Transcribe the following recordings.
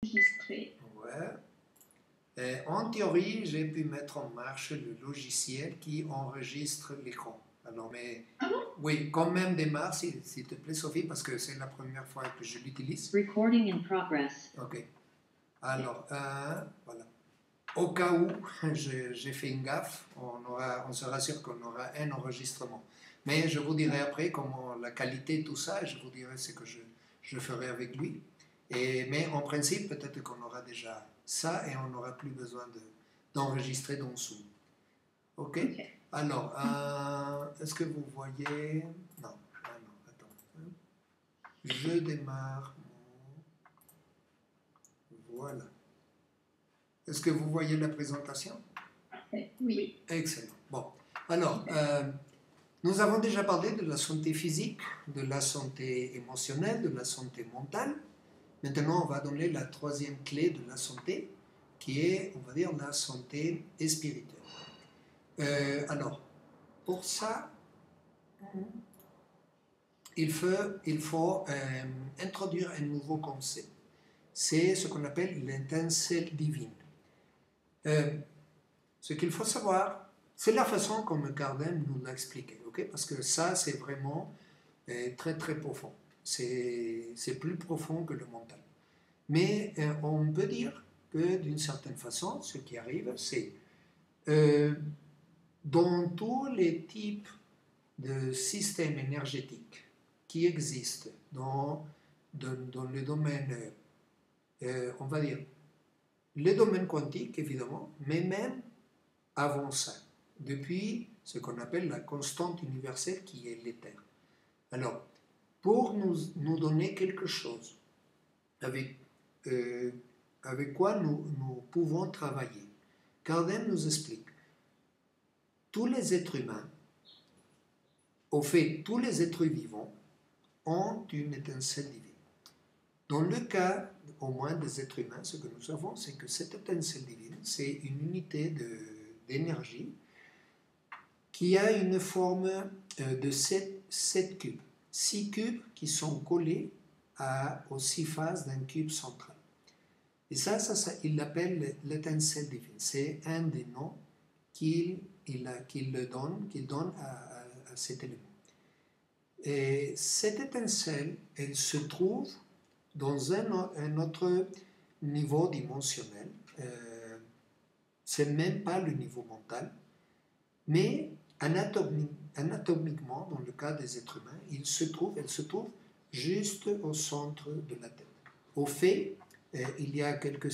enregistré. Ouais. En théorie, j'ai pu mettre en marche le logiciel qui enregistre l'écran. Alors, mais Ah bon? oui, quand même démarre, s'il te plaît, Sophie, parce que c'est la première fois que je l'utilise. Recording in progress. Ok. Alors, voilà. Au cas où j'ai fait une gaffe, on sera sûr qu'on aura un enregistrement. Mais je vous dirai après comment la qualité, tout ça, je vous dirai ce que je ferai avec lui. Mais en principe, peut-être qu'on aura déjà ça et on n'aura plus besoin d'enregistrer dans Zoom. Ok? Ok. Alors, est-ce que vous voyez... Non, non, attends. Je démarre. Voilà. Est-ce que vous voyez la présentation? Oui. Excellent. Bon, alors, nous avons déjà parlé de la santé physique, de la santé émotionnelle, de la santé mentale. Maintenant, on va donner la troisième clé de la santé, qui est, on va dire, la santé spirituelle. Alors, pour ça, il faut introduire un nouveau concept. C'est ce qu'on appelle l'étincelle divine. Ce qu'il faut savoir, c'est la façon comme Kardec nous l'a expliqué, okay? Parce que ça, c'est vraiment très très profond. C'est plus profond que le mental. Mais on peut dire que d'une certaine façon, ce qui arrive, c'est dans tous les types de systèmes énergétiques qui existent dans le domaine, on va dire, le domaine quantique évidemment, mais même avant ça, depuis ce qu'on appelle la constante universelle qui est l'éther. Alors, pour nous donner quelque chose avec quoi nous pouvons travailler, Kardec nous explique, tous les êtres humains, au fait, tous les êtres vivants ont une étincelle divine. Dans le cas, au moins, des êtres humains, ce que nous savons, c'est que cette étincelle divine, c'est une unité d'énergie qui a une forme de 7 cubes. 6 cubes qui sont collés aux 6 faces d'un cube central. Et ça il l'appelle l'étincelle divine. C'est un des noms qu'il donne à cet élément. Et cette étincelle, elle se trouve dans un autre niveau dimensionnel. C'est même pas le niveau mental, mais anatomiquement, dans le cas des êtres humains, elle se trouve juste au centre de la tête. Au fait, il y a quelques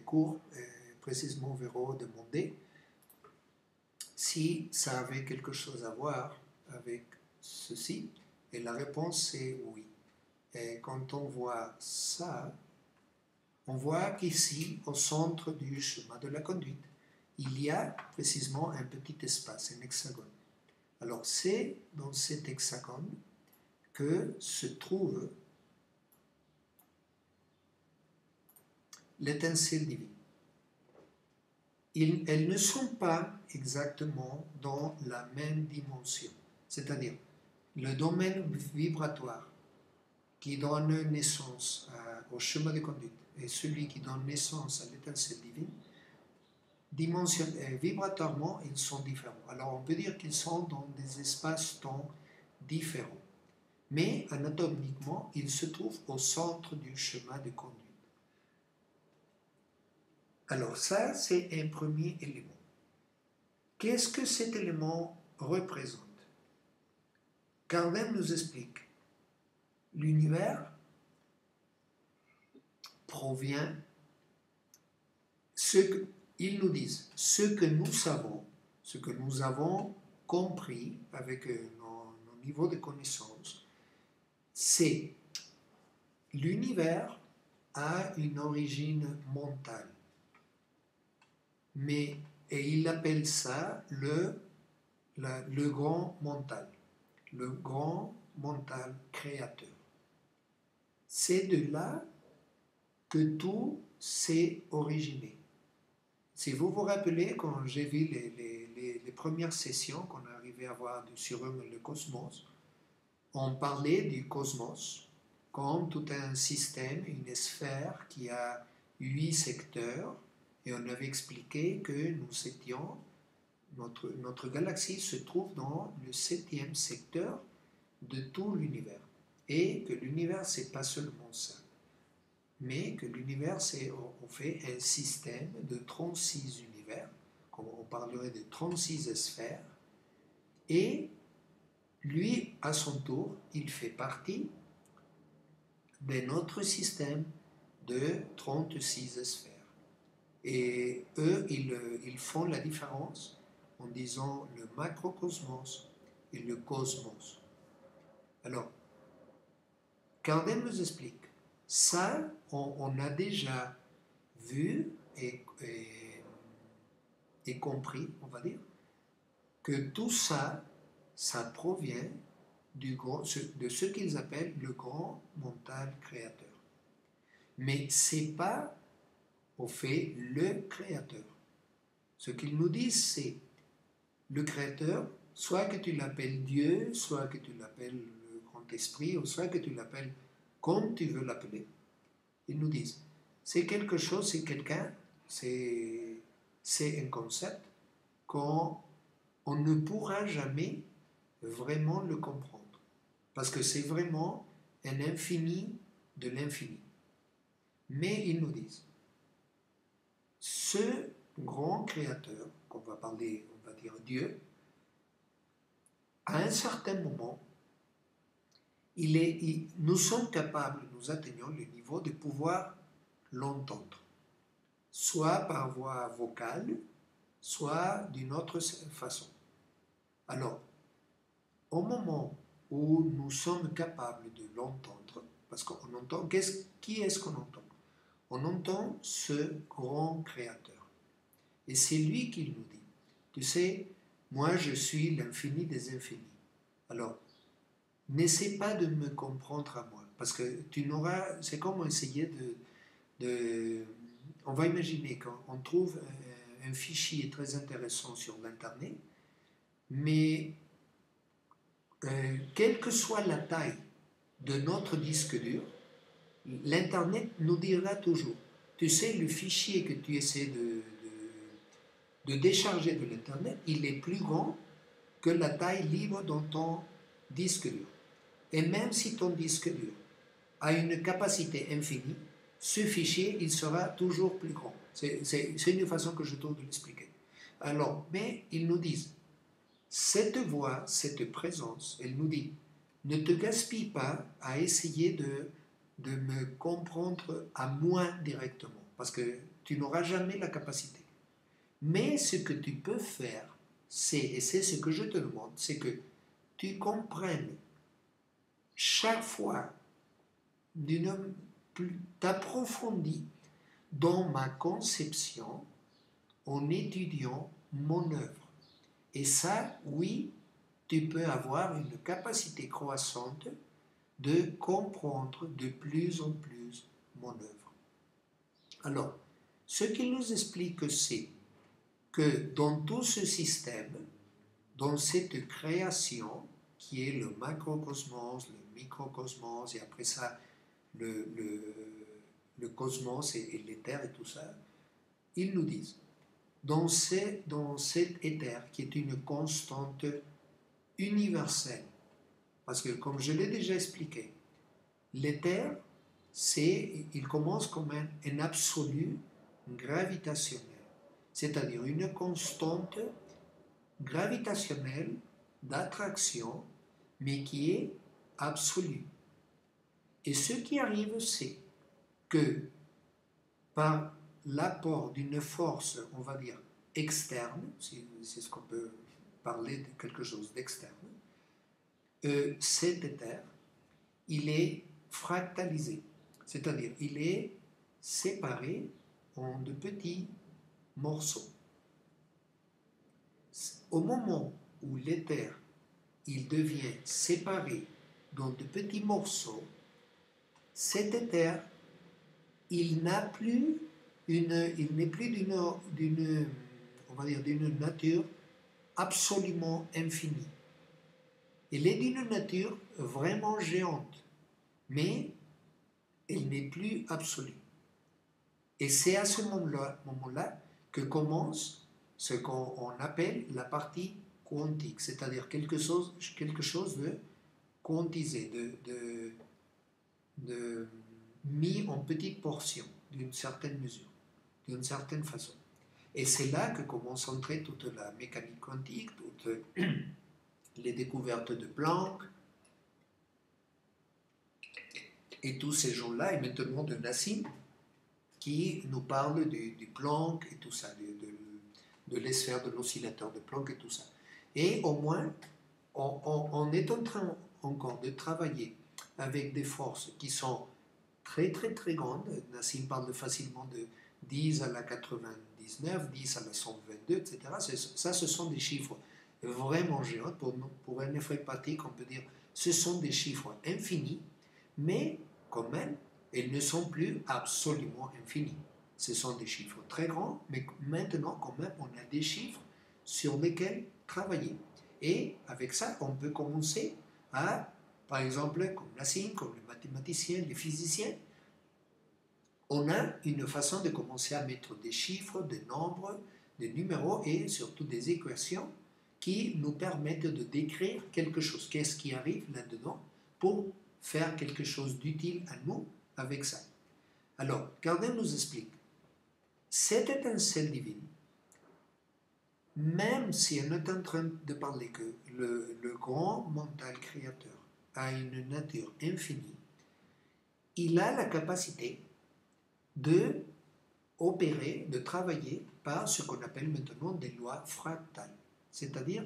cours, précisément Véro demandé si ça avait quelque chose à voir avec ceci, et la réponse est oui. Et quand on voit ça, on voit qu'ici, au centre du chemin de la conduite, il y a précisément un petit espace, un hexagone. Alors c'est dans cet hexagone que se trouve l'étincelle divine. Elles ne sont pas exactement dans la même dimension, c'est-à-dire le domaine vibratoire qui donne naissance au chemin de conduite et celui qui donne naissance à l'étincelle divine, vibratoirement, ils sont différents. Alors on peut dire qu'ils sont dans des espaces-temps différents. Mais anatomiquement, ils se trouvent au centre du chemin de conduite. Alors ça, c'est un premier élément. Qu'est-ce que cet élément représente? Kardec nous explique. L'univers provient, ils nous disent, ce que nous savons, ce que nous avons compris avec nos niveaux de connaissance, c'est l'univers a une origine mentale. Et il appelle ça le grand mental, le grand mental créateur. C'est de là que tout s'est originé. Si vous vous rappelez, quand j'ai vu les premières sessions qu'on arrivait à voir sur le cosmos, on parlait du cosmos comme tout un système, une sphère qui a 8 secteurs et on avait expliqué que nous étions, notre galaxie se trouve dans le 7e secteur de tout l'univers. Et que l'univers, c'est pas seulement ça, mais que l'univers, c'est on fait un système de 36 univers, comme on parlerait de 36 sphères, et lui, à son tour, il fait partie de notre système de 36 sphères. Et eux, ils font la différence en disant le macrocosmos et le cosmos. Alors, Kardec nous explique, ça, on a déjà vu et compris, on va dire, que tout ça, ça provient de ce qu'ils appellent le grand mental créateur. Mais ce n'est pas, au fait, le créateur. Ce qu'ils nous disent, c'est le créateur, soit que tu l'appelles Dieu, soit que tu l'appelles le grand esprit, ou soit que tu l'appelles comme tu veux l'appeler. Ils nous disent, c'est quelque chose, c'est quelqu'un, c'est un concept qu'on ne pourra jamais vraiment le comprendre. Parce que c'est vraiment un infini de l'infini. Mais ils nous disent, ce grand créateur, qu'on va parler, on va dire Dieu, à un certain moment, nous sommes capables, nous atteignons le niveau de pouvoir l'entendre, soit par voie vocale, soit d'une autre façon. Alors, au moment où nous sommes capables de l'entendre, parce qu'on entend, qui est-ce qu'on entend? On entend ce grand créateur. Et c'est lui qui nous dit, tu sais, moi je suis l'infini des infinis. Alors, n'essaie pas de me comprendre à moi, parce que tu n'auras, c'est comme essayer on va imaginer qu'on trouve un fichier très intéressant sur l'Internet, mais quelle que soit la taille de notre disque dur, l'Internet nous dira toujours, tu sais, le fichier que tu essaies de décharger de l'Internet, il est plus grand que la taille libre dans ton disque dur. Et même si ton disque dur a une capacité infinie, ce fichier, il sera toujours plus grand. C'est une façon que je trouve de l'expliquer. Alors, mais ils nous disent, cette voix, cette présence, elle nous dit, ne te gaspille pas à essayer de me comprendre à moi directement, parce que tu n'auras jamais la capacité. Mais ce que tu peux faire, et c'est ce que je te demande, c'est que tu comprennes chaque fois t'approfondis dans ma conception en étudiant mon œuvre. Et ça, oui, tu peux avoir une capacité croissante de comprendre de plus en plus mon œuvre. Alors, ce qu'il nous explique, c'est que dans tout ce système, dans cette création, qui est le macrocosmos, le microcosmos, et après ça, le cosmos et l'éther et tout ça, ils nous disent, dans cet éther qui est une constante universelle, parce que comme je l'ai déjà expliqué, l'éther, il commence comme un absolu gravitationnel, c'est-à-dire une constante gravitationnelle d'attraction, mais qui est absolue. Et ce qui arrive, c'est que par l'apport d'une force, on va dire, externe, c'est ce qu'on peut parler de quelque chose d'externe, cet éther, il est fractalisé, c'est-à-dire il est séparé en de petits morceaux. Au moment où l'éther il devient séparé dans de petits morceaux, cet éther il n'est plus d'une on va dire d'une nature absolument infinie. Il est d'une nature vraiment géante, mais elle n'est plus absolue. Et c'est à ce moment-là que commence ce qu'on appelle la partie quantique, c'est-à-dire quelque chose de quantisé, de mis en petites portions, d'une certaine mesure, d'une certaine façon. Et c'est là que commence à entrer toute la mécanique quantique, toutes les découvertes de Planck, et tous ces gens-là, et maintenant de Nassim, qui nous parle du Planck et tout ça, de les sphères de l'oscillateur de Planck et tout ça. Et au moins, on est en train encore de travailler avec des forces qui sont très très très grandes. Nassim parle facilement de 10 à la 99, 10 à la 122, etc. Ça, ce sont des chiffres vraiment géants. Pour un effet pratique, on peut dire ce sont des chiffres infinis, mais quand même, ils ne sont plus absolument infinis. Ce sont des chiffres très grands, mais maintenant, quand même, on a des chiffres sur lesquels travailler. Et avec ça, on peut commencer à, par exemple, comme Nassim, comme les mathématiciens, les physiciens, on a une façon de commencer à mettre des chiffres, des nombres, des numéros et surtout des équations qui nous permettent de décrire quelque chose. Qu'est-ce qui arrive là-dedans pour faire quelque chose d'utile à nous avec ça. Alors, Gardner nous explique, cette étincelle divine, même si on est en train de parler que le grand mental créateur a une nature infinie, il a la capacité de opérer, de travailler par ce qu'on appelle maintenant des lois fractales, c'est-à-dire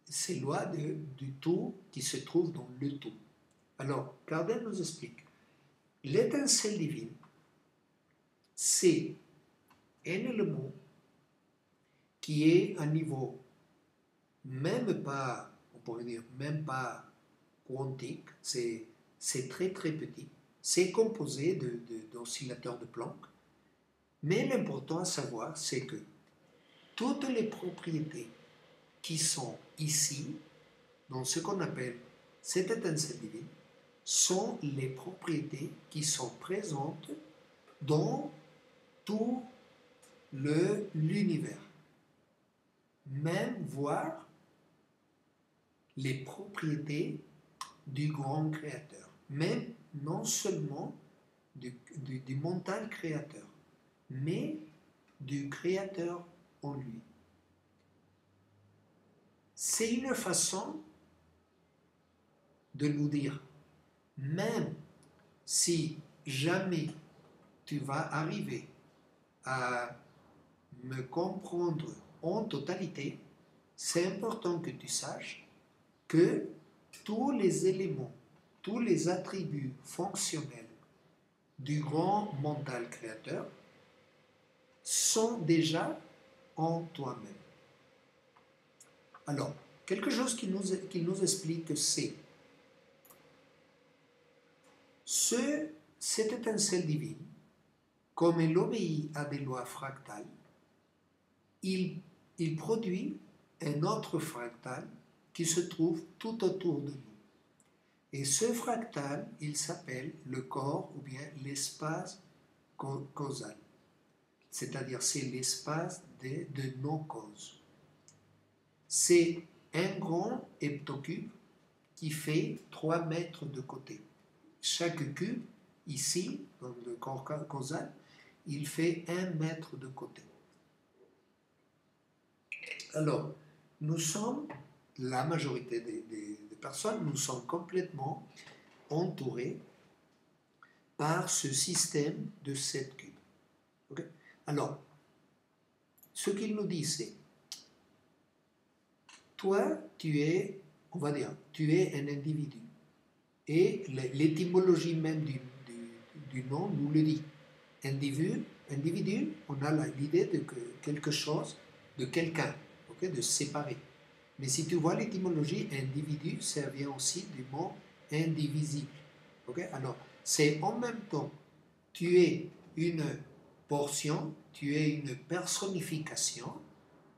ces lois du tout qui se trouvent dans le tout. Alors, Gardner nous explique, l'étincelle divine, c'est un élément qui est à niveau même pas, on pourrait dire, même pas quantique, c'est très très petit, c'est composé d'oscillateurs de Planck, mais l'important à savoir, c'est que toutes les propriétés qui sont ici, dans ce qu'on appelle cette étincelle divine, sont les propriétés qui sont présentes dans tout l'univers. Même voir les propriétés du grand créateur. Même non seulement du mental créateur, mais du créateur en lui. C'est une façon de nous dire, même si jamais tu vas arriver à me comprendre en totalité, c'est important que tu saches que tous les éléments, tous les attributs fonctionnels du grand mental créateur sont déjà en toi-même. Alors, quelque chose qui nous explique, c'est cette étincelle divine, comme elle obéit à des lois fractales, il produit un autre fractal qui se trouve tout autour de nous. Et ce fractal, il s'appelle le corps ou bien l'espace causal. C'est-à-dire c'est l'espace de nos causes. C'est un grand heptocube qui fait 3 mètres de côté. Chaque cube, ici, dans le corps causal, il fait 1 mètre de côté. Alors, nous sommes, la majorité des personnes, nous sommes complètement entourés par ce système de 7 cubes. Okay? Alors, ce qu'il nous dit, c'est, toi, tu es, on va dire, tu es un individu. Et l'étymologie même du nom nous le dit. Individu, on a l'idée de quelque chose, de quelqu'un, okay, de séparer. Mais si tu vois l'étymologie, individu, ça vient aussi du mot indivisible. Okay? Alors, c'est en même temps, tu es une portion, tu es une personnification,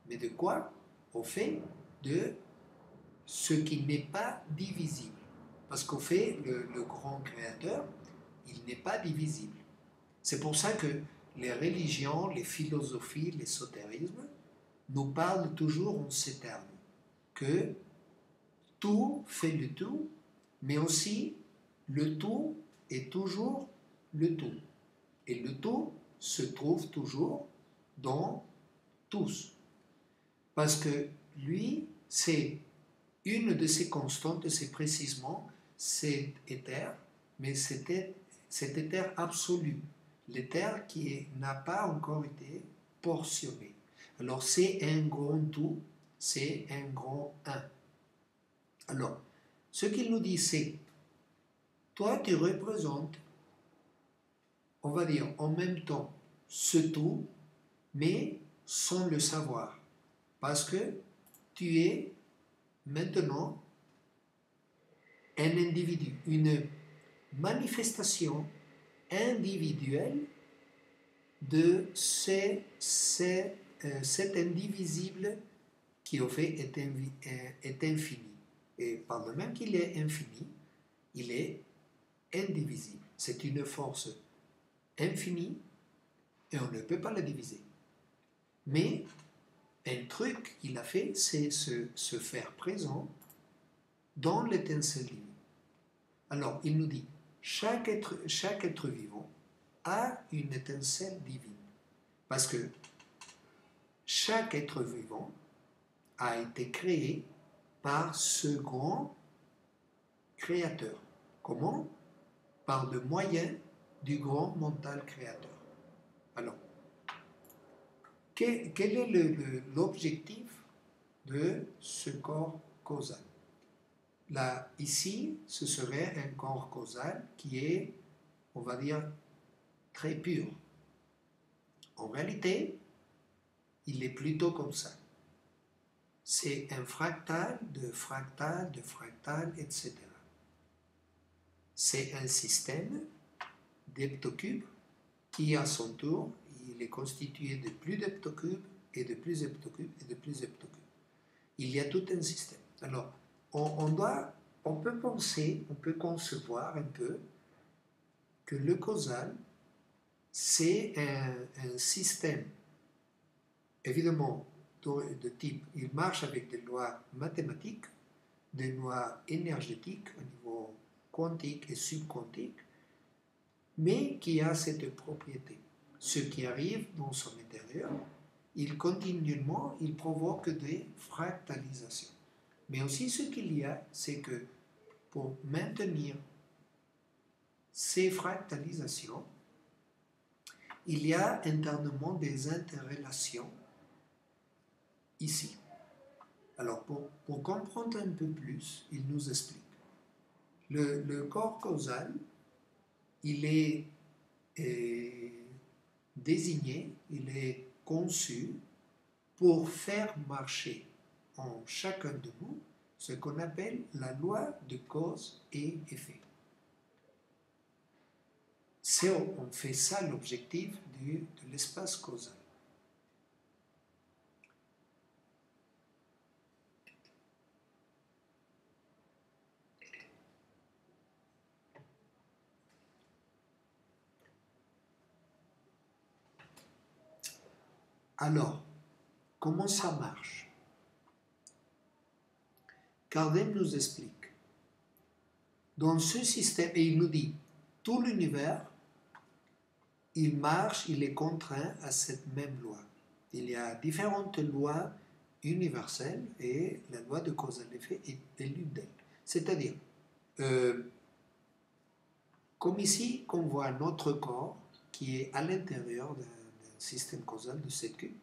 mais de quoi? Au fait de ce qui n'est pas divisible. Parce qu'au fait, le grand créateur, il n'est pas divisible. C'est pour ça que les religions, les philosophies, l'ésotérisme nous parlent toujours en ces termes, que tout fait le tout, mais aussi le tout est toujours le tout. Et le tout se trouve toujours dans tous. Parce que lui, c'est une de ses constantes, c'est précisément cet éther, mais cet éther absolu, l'éther qui n'a pas encore été portionné. Alors c'est un grand tout, c'est un grand un. Alors, ce qu'il nous dit, c'est, toi tu représentes, on va dire, en même temps, ce tout, mais sans le savoir. Parce que tu es maintenant un individu, une manifestation individuelle de cet indivisible qui au fait est infini. Et par le même qu'il est infini, il est indivisible. C'est une force infinie et on ne peut pas la diviser. Mais un truc qu'il a fait, c'est se faire présent dans l'étincelle divine. Alors, il nous dit, chaque être vivant a une étincelle divine. Parce que chaque être vivant a été créé par ce grand créateur. Comment? Par le moyen du grand mental créateur. Alors, quel est l'objectif de ce corps causal? Là, ici, ce serait un corps causal qui est, on va dire, très pur. En réalité, il est plutôt comme ça. C'est un fractal, etc. C'est un système d'heptocubes qui, à son tour, il est constitué de plus d'heptocubes et de plus heptocubes et de plus heptocubes. Il y a tout un système. Alors, on peut penser, on peut concevoir un peu que le causal, c'est un système, évidemment, de type, il marche avec des lois mathématiques, des lois énergétiques au niveau quantique et subquantique, mais qui a cette propriété. Ce qui arrive dans son intérieur, il provoque des fractalisations. Mais aussi ce qu'il y a, c'est que pour maintenir ces fractalisations, il y a internement des interrelations ici. Alors, pour comprendre un peu plus, il nous explique. Le corps causal, il est désigné, il est conçu pour faire marcher en chacun de nous ce qu'on appelle la loi de cause et effet. On fait ça l'objectif de l'espace causal. Alors, comment ça marche? Kardec nous explique. Dans ce système, et il nous dit, tout l'univers, il marche, il est contraint à cette même loi. Il y a différentes lois universelles et la loi de cause à l'effet est l'une d'elles. C'est-à-dire, comme ici, qu'on voit notre corps qui est à l'intérieur d'un système causal de cette cube,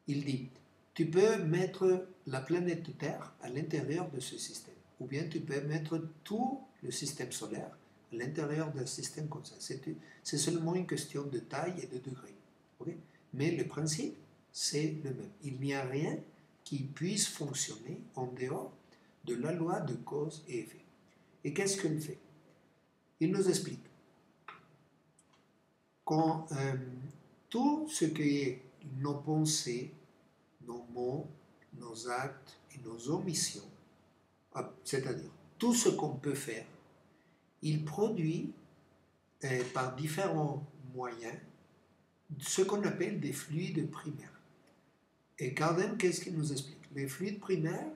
il dit, tu peux mettre la planète Terre à l'intérieur de ce système, ou bien tu peux mettre tout le système solaire à l'intérieur d'un système comme ça. C'est seulement une question de taille et de degré. Okay? Mais le principe, c'est le même. Il n'y a rien qui puisse fonctionner en dehors de la loi de cause et effet. Et qu'est-ce qu'il fait? Il nous explique. Quand tout ce qui est nos pensées, nos mots, nos actes et nos omissions, c'est-à-dire tout ce qu'on peut faire, il produit par différents moyens ce qu'on appelle des fluides primaires. Et Carden, qu'est-ce qu'il nous explique? Les fluides primaires,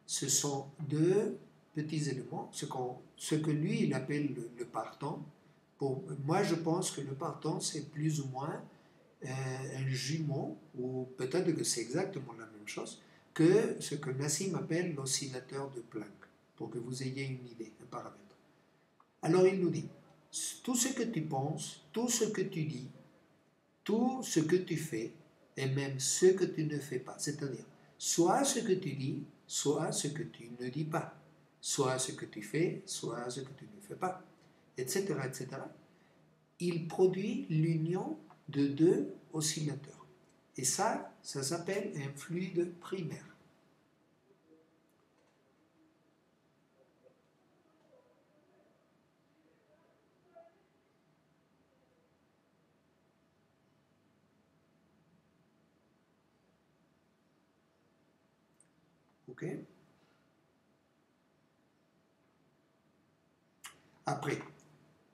ce sont deux petits éléments, ce que lui, il appelle le partant. Moi, je pense que le partant, c'est plus ou moins un jumeau, ou peut-être que c'est exactement la même chose, que ce que Nassim appelle l'oscillateur de Planck, pour que vous ayez une idée, un paramètre. Alors il nous dit, tout ce que tu penses, tout ce que tu dis, tout ce que tu fais, et même ce que tu ne fais pas, c'est-à-dire soit ce que tu dis, soit ce que tu ne dis pas, soit ce que tu fais, soit ce que tu ne fais pas, etc., etc., il produit l'union de deux oscillateurs. Et ça s'appelle un fluide primaire. Ok? Après,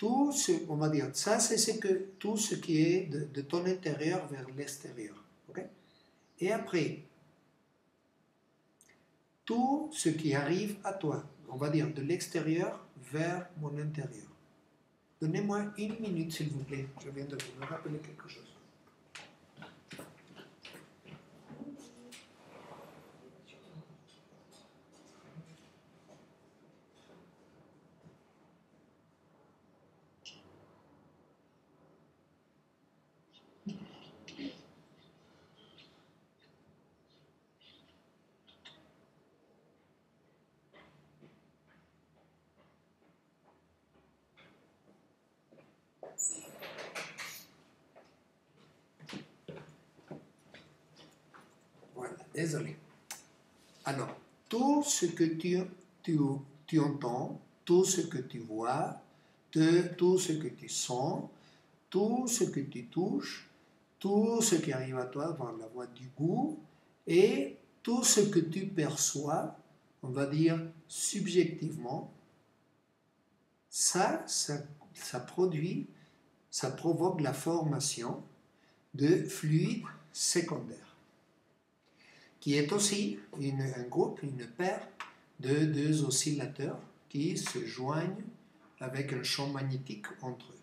on va dire, ça c'est tout ce qui est de ton intérieur vers l'extérieur. Ok? Et après, tout ce qui arrive à toi, on va dire de l'extérieur vers mon intérieur. Donnez-moi une minute s'il vous plaît, je viens de me rappeler quelque chose. Voilà, désolé. Alors, tout ce que tu entends, tout ce que tu vois, tout ce que tu sens, tout ce que tu touches, tout ce qui arrive à toi par la voie du goût et tout ce que tu perçois, on va dire subjectivement, ça provoque la formation de fluides secondaires, qui est aussi un groupe, une paire de deux oscillateurs qui se joignent avec un champ magnétique entre eux.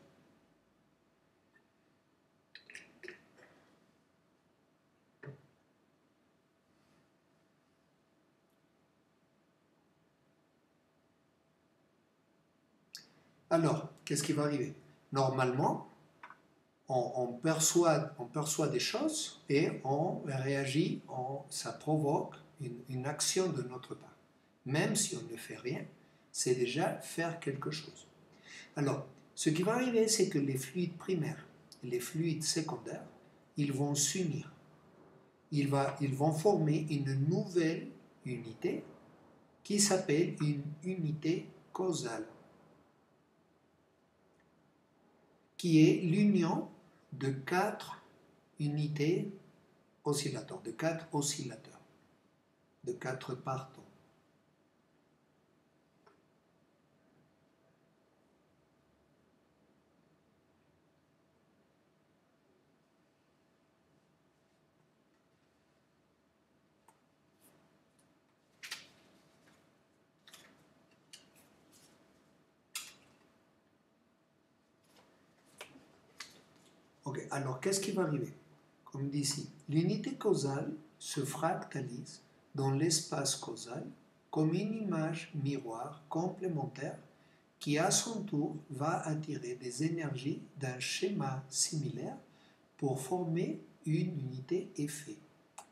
Alors, qu'est-ce qui va arriver? Normalement, on perçoit des choses et on réagit, ça provoque une action de notre part. Même si on ne fait rien, c'est déjà faire quelque chose. Alors, ce qui va arriver, c'est que les fluides primaires et les fluides secondaires, ils vont s'unir. Ils vont former une nouvelle unité qui s'appelle une unité causale, qui est l'union de quatre unités oscillateurs, de quatre oscillateurs, de quatre partants. Ok, alors qu'est-ce qui va arriver? Comme dit ici, l'unité causale se fractalise dans l'espace causal comme une image miroir complémentaire qui à son tour va attirer des énergies d'un schéma similaire pour former une unité effet.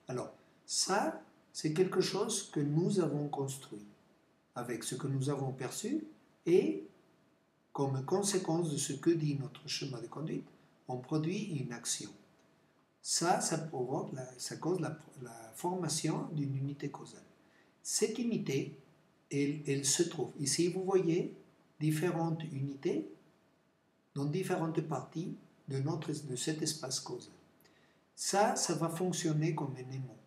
Alors, ça, c'est quelque chose que nous avons construit avec ce que nous avons perçu et comme conséquence de ce que dit notre schéma de conduite, on produit une action. Ça cause la formation d'une unité causale. Cette unité, elle se trouve, ici vous voyez différentes unités dans différentes parties de cet espace causal. Ça va fonctionner comme un aimant.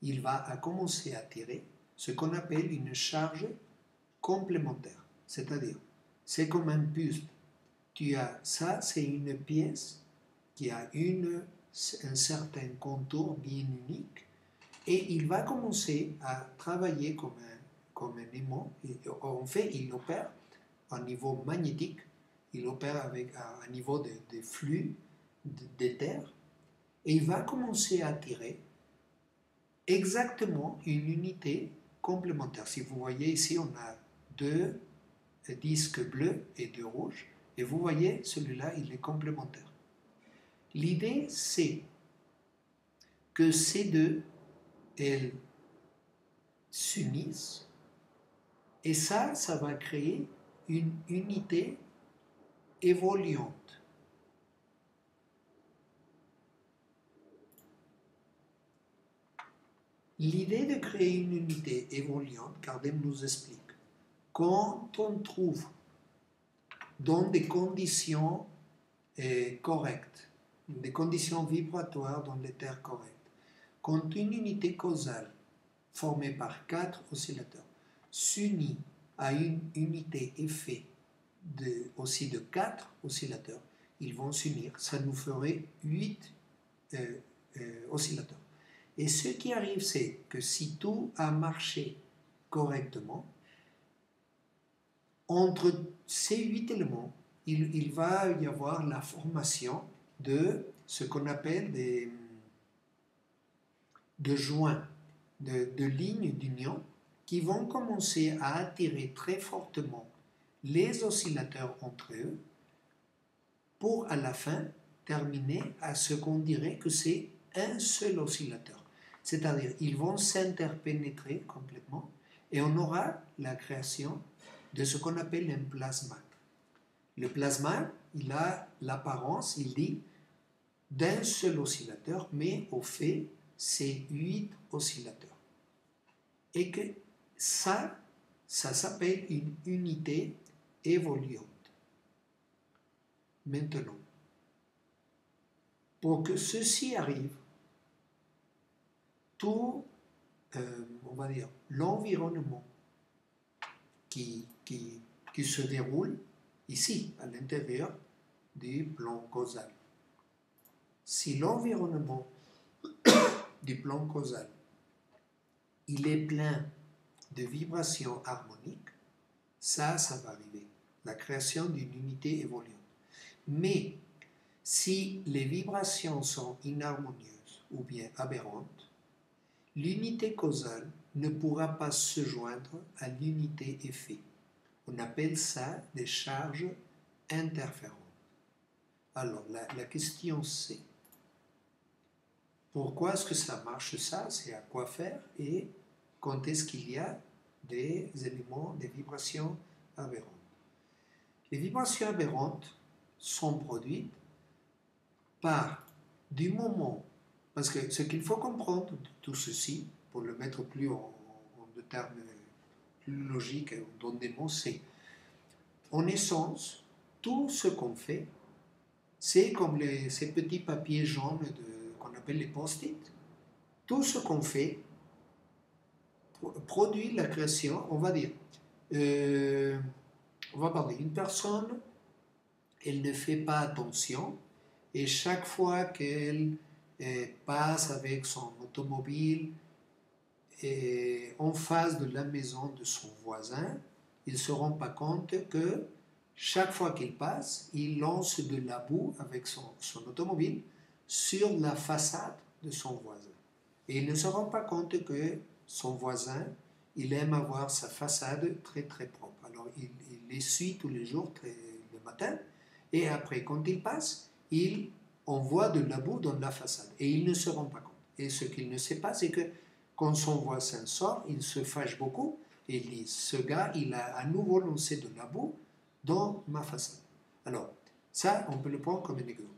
Il va commencer à tirer ce qu'on appelle une charge complémentaire. C'est-à-dire, c'est comme un puzzle. Tu as ça, c'est une pièce qui a un certain contour bien unique, et il va commencer à travailler comme un aimant. En fait, il opère à niveau magnétique, il opère à un niveau de flux d'éther, et il va commencer à attirer exactement une unité complémentaire. Si vous voyez ici, on a deux disques bleus et deux rouges, et vous voyez, celui-là, il est complémentaire. L'idée, c'est que ces deux, elles s'unissent, et ça va créer une unité évoluante. L'idée de créer une unité évoluante, Kardec nous explique, quand on trouve dans des conditions correctes, des conditions vibratoires dans l'éther correct, quand une unité causale formée par 4 oscillateurs s'unit à une unité effet aussi de 4 oscillateurs, ils vont s'unir, ça nous ferait 8 oscillateurs. Et ce qui arrive, c'est que si tout a marché correctement, entre ces 8 éléments, il va y avoir la formation de ce qu'on appelle de joints, de lignes d'union qui vont commencer à attirer très fortement les oscillateurs entre eux pour à la fin terminer à ce qu'on dirait que c'est un seul oscillateur. C'est-à-dire, ils vont s'interpénétrer complètement et on aura la création de ce qu'on appelle un plasma. Le plasma, il a l'apparence, il dit, d'un seul oscillateur, mais au fait, c'est 8 oscillateurs. Et que ça s'appelle une unité évoluante. Maintenant, pour que ceci arrive, tout, on va dire, l'environnement qui se déroule ici, à l'intérieur du plan causal. Si l'environnement du plan causal, il est plein de vibrations harmoniques, ça va arriver, la création d'une unité évoluante. Mais si les vibrations sont inharmonieuses ou bien aberrantes, l'unité causale ne pourra pas se joindre à l'unité effet. On appelle ça des charges interférentes. Alors, la question c'est, pourquoi est-ce que ça marche ça? C'est à quoi faire? Et quand est-ce qu'il y a des éléments, des vibrations aberrantes? Les vibrations aberrantes sont produites par du moment, parce que ce qu'il faut comprendre de tout ceci, pour le mettre plus en de termes plus logiques, dans des mots, c'est en essence, tout ce qu'on fait, c'est comme ces petits papiers jaunes qu'on appelle les post-it. Tout ce qu'on fait produit la création, on va dire, on va parler, une personne, elle ne fait pas attention, et chaque fois qu'elle passe avec son automobile en face de la maison de son voisin, il ne se rend pas compte que chaque fois qu'il passe, il lance de la boue avec son automobile sur la façade de son voisin. Et il ne se rend pas compte que son voisin, il aime avoir sa façade très très propre. Alors il l'essuie tous les jours, le matin, et après quand il passe, il envoie de la boue dans la façade. Et il ne se rend pas compte. Et ce qu'il ne sait pas, c'est que quand son voisin sort, il se fâche beaucoup et il dit, ce gars, il a à nouveau lancé de la boue dans ma façade. Alors, ça, on peut le prendre comme un exemple.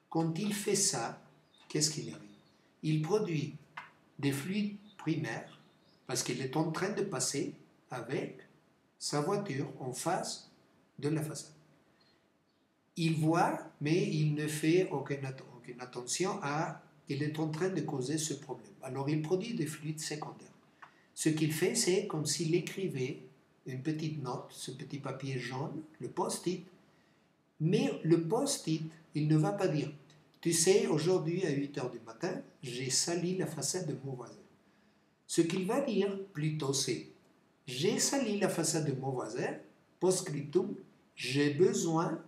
Quand il fait ça, qu'est-ce qu'il arrive? Il produit des fluides primaires parce qu'il est en train de passer avec sa voiture en face de la façade. Il voit, mais il ne fait aucune attention à qu'il est en train de causer ce problème. Alors il produit des fluides secondaires. Ce qu'il fait, c'est comme s'il écrivait une petite note, ce petit papier jaune, le post-it, mais le post-it, il ne va pas dire tu sais, aujourd'hui à 8 heures du matin, j'ai sali la façade de mon voisin. Ce qu'il va dire plutôt c'est, j'ai sali la façade de mon voisin, post-scriptum, j'ai besoin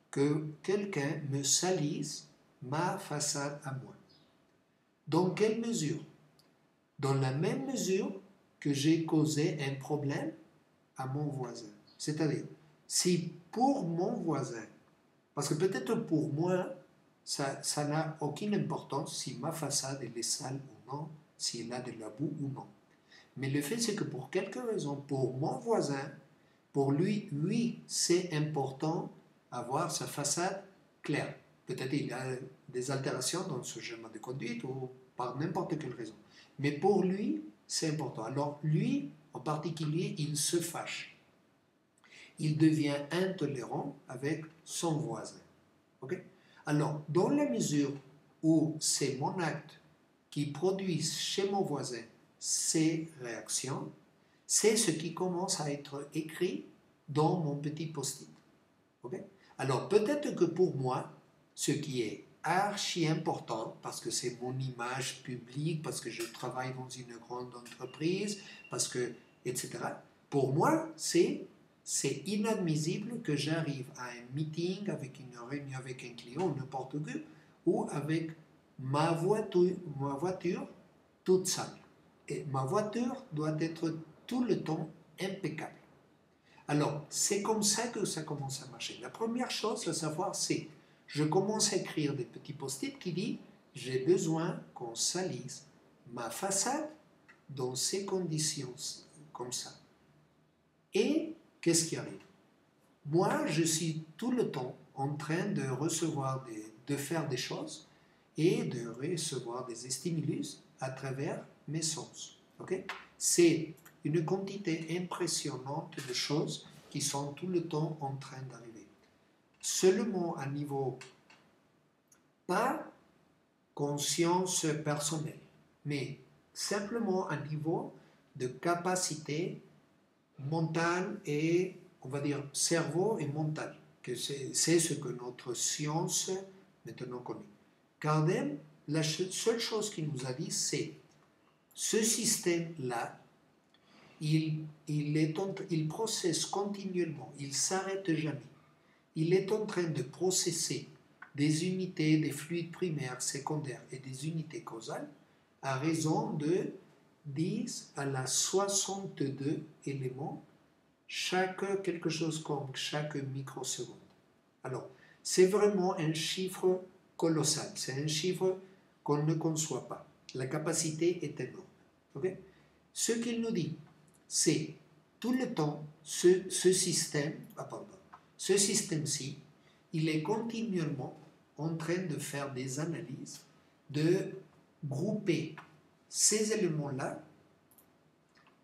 que quelqu'un me salisse ma façade à moi. Dans quelle mesure? Dans la même mesure que j'ai causé un problème à mon voisin. C'est-à-dire, si pour mon voisin, parce que peut-être pour moi, ça n'a aucune importance si ma façade elle est sale ou non, s'il a de la boue ou non. Mais le fait, c'est que pour quelque raison, pour mon voisin, pour lui, oui, c'est important avoir sa façade claire. Peut-être il y a des altérations dans ce schéma de conduite ou par n'importe quelle raison. Mais pour lui, c'est important. Alors lui, en particulier, il se fâche. Il devient intolérant avec son voisin. Okay? Alors, dans la mesure où c'est mon acte qui produit chez mon voisin ces réactions, c'est ce qui commence à être écrit dans mon petit post-it. Okay? Alors, peut-être que pour moi, ce qui est archi important, parce que c'est mon image publique, parce que je travaille dans une grande entreprise, parce que, etc., pour moi, c'est inadmissible que j'arrive à un meeting, avec une réunion avec un client, n'importe où, ou avec ma voiture toute sale. Et ma voiture doit être tout le temps impeccable. Alors, c'est comme ça que ça commence à marcher. La première chose à savoir, c'est, je commence à écrire des petits post-it qui disent, j'ai besoin qu'on salisse ma façade dans ces conditions, comme ça. Et qu'est-ce qui arrive? Moi, je suis tout le temps en train de recevoir, de faire des choses et de recevoir des stimulus à travers mes sens. Okay? C'est une quantité impressionnante de choses qui sont tout le temps en train d'arriver. Seulement à niveau, pas conscience personnelle, mais simplement à niveau de capacité mentale et, on va dire, cerveau et mental, que c'est ce que notre science maintenant connaît. Kardec, la seule chose qu'il nous a dit, c'est ce système-là, il processe continuellement, il ne s'arrête jamais. Il est en train de processer des unités, des fluides primaires, secondaires et des unités causales à raison de 10 à la 62 éléments, quelque chose comme chaque microseconde. Alors, c'est vraiment un chiffre colossal, c'est un chiffre qu'on ne conçoit pas. La capacité est énorme. Okay? Ce qu'il nous dit, c'est tout le temps, ce système-ci, il est continuellement en train de faire des analyses, de grouper ces éléments-là,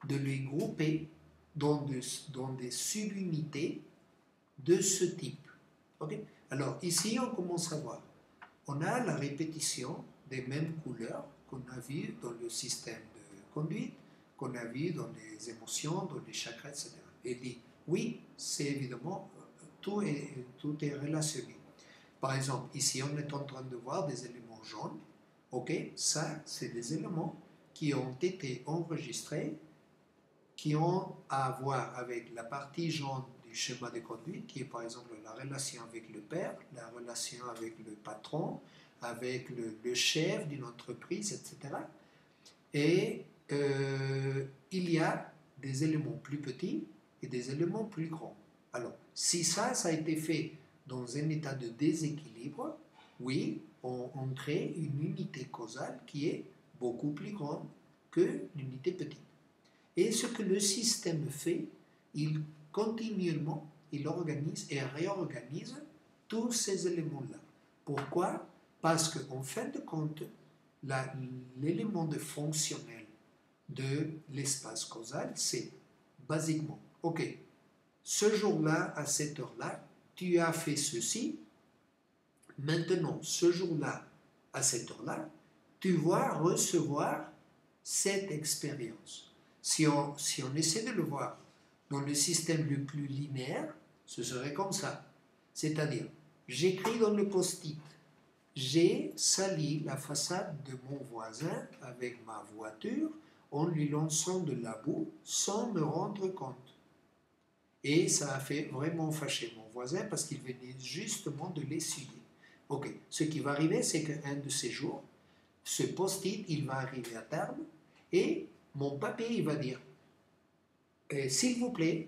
de les grouper dans des subunités de ce type. Okay? Alors ici, on commence à voir. On a la répétition des mêmes couleurs qu'on a vues dans le système de conduite, qu'on a vu dans les émotions, dans les chakras, etc. Et dit, oui, c'est évidemment, tout est relationné. Par exemple, ici, on est en train de voir des éléments jaunes. Ok, ça, c'est des éléments qui ont été enregistrés, qui ont à voir avec la partie jaune du schéma de conduite, qui est par exemple la relation avec le père, la relation avec le patron, avec le chef d'une entreprise, etc. Et il y a des éléments plus petits et des éléments plus grands. Alors, si ça a été fait dans un état de déséquilibre, oui, on crée une unité causale qui est beaucoup plus grande que l'unité petite. Et ce que le système fait, il continuellement, il organise et réorganise tous ces éléments-là. Pourquoi? Parce qu'en fin de compte, l'élément de fonctionnel de l'espace causal, c'est basiquement, ok, ce jour-là, à cette heure-là, tu as fait ceci, maintenant, ce jour-là, à cette heure-là, tu vas recevoir cette expérience. Si on essaie de le voir dans le système le plus linéaire, ce serait comme ça. C'est-à-dire, j'écris dans le post-it j'ai sali la façade de mon voisin avec ma voiture en lui lançant de la boue sans me rendre compte. Et ça a fait vraiment fâcher mon voisin parce qu'il venait justement de l'essuyer. Ok, ce qui va arriver, c'est qu'un de ces jours, ce post-it, il va arriver à terme et mon papier, il va dire s'il vous plaît,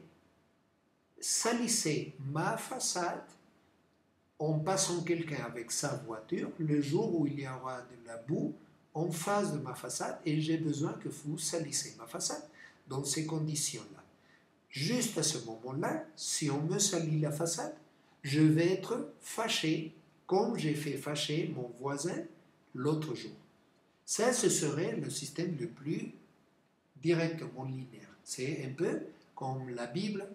salissez ma façade en passant quelqu'un avec sa voiture le jour où il y aura de la boue en face de ma façade et j'ai besoin que vous salissez ma façade dans ces conditions-là. Juste à ce moment-là, si on me salit la façade, je vais être fâché comme j'ai fait fâcher mon voisin l'autre jour. Ça, ce serait le système le plus directement linéaire. C'est un peu comme la Bible,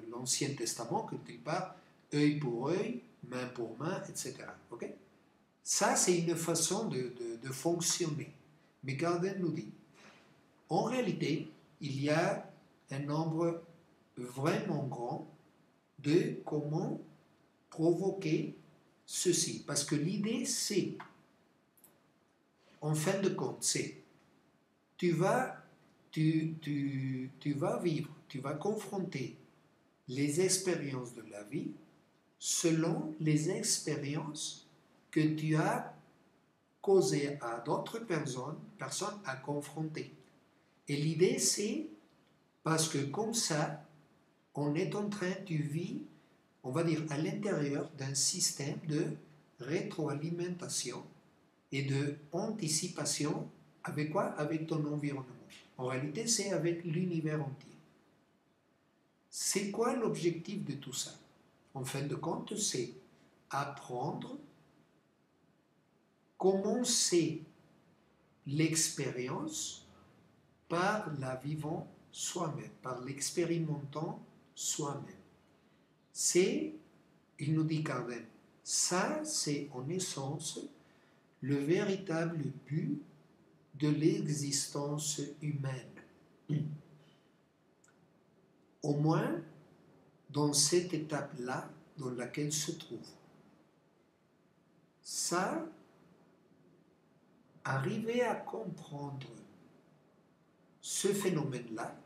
l'Ancien Testament, quand il parle œil pour œil, main pour main, etc. Okay? Ça, c'est une façon de fonctionner. Mais Gardner nous dit, en réalité, il y a un nombre vraiment grand de comment provoquer ceci. Parce que l'idée, c'est, en fin de compte, c'est, tu vas vivre, tu vas confronter les expériences de la vie selon les expériences que tu as causées à d'autres personnes à confronter. Et l'idée, c'est parce que comme ça, on est en train, tu vis, on va dire, à l'intérieur d'un système de rétroalimentation et de anticipation avec quoi? Avec ton environnement. En réalité, c'est avec l'univers entier. C'est quoi l'objectif de tout ça? En fin de compte, c'est apprendre comment c'est l'expérience par la vivant soi-même, par l'expérimentant soi-même. C'est, il nous dit Kardec, ça c'est en essence le véritable but de l'existence humaine. Au moins dans cette étape-là dans laquelle se trouve. Ça, arriver à comprendre ce phénomène-là,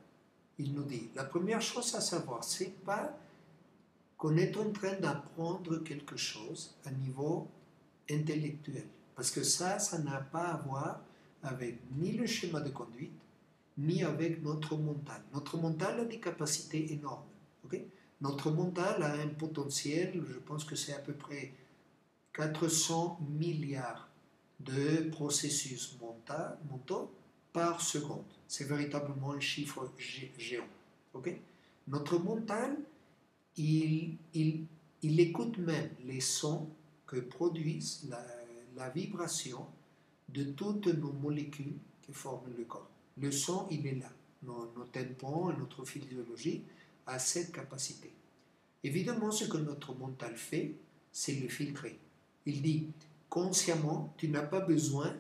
il nous dit, la première chose à savoir, c'est pas qu'on est en train d'apprendre quelque chose à niveau intellectuel. Parce que ça n'a pas à voir avec ni le schéma de conduite, ni avec notre mental. Notre mental a des capacités énormes. Okay? Notre mental a un potentiel, je pense que c'est à peu près 400 milliards de processus mentaux par seconde. C'est véritablement un chiffre géant. Okay? Notre mental, il écoute même les sons que produisent la vibration de toutes nos molécules qui forment le corps. Le son, il est là. Nos tympans et notre physiologie a cette capacité. Évidemment, ce que notre mental fait, c'est le filtrer. Il dit, consciemment, tu n'as pas besoin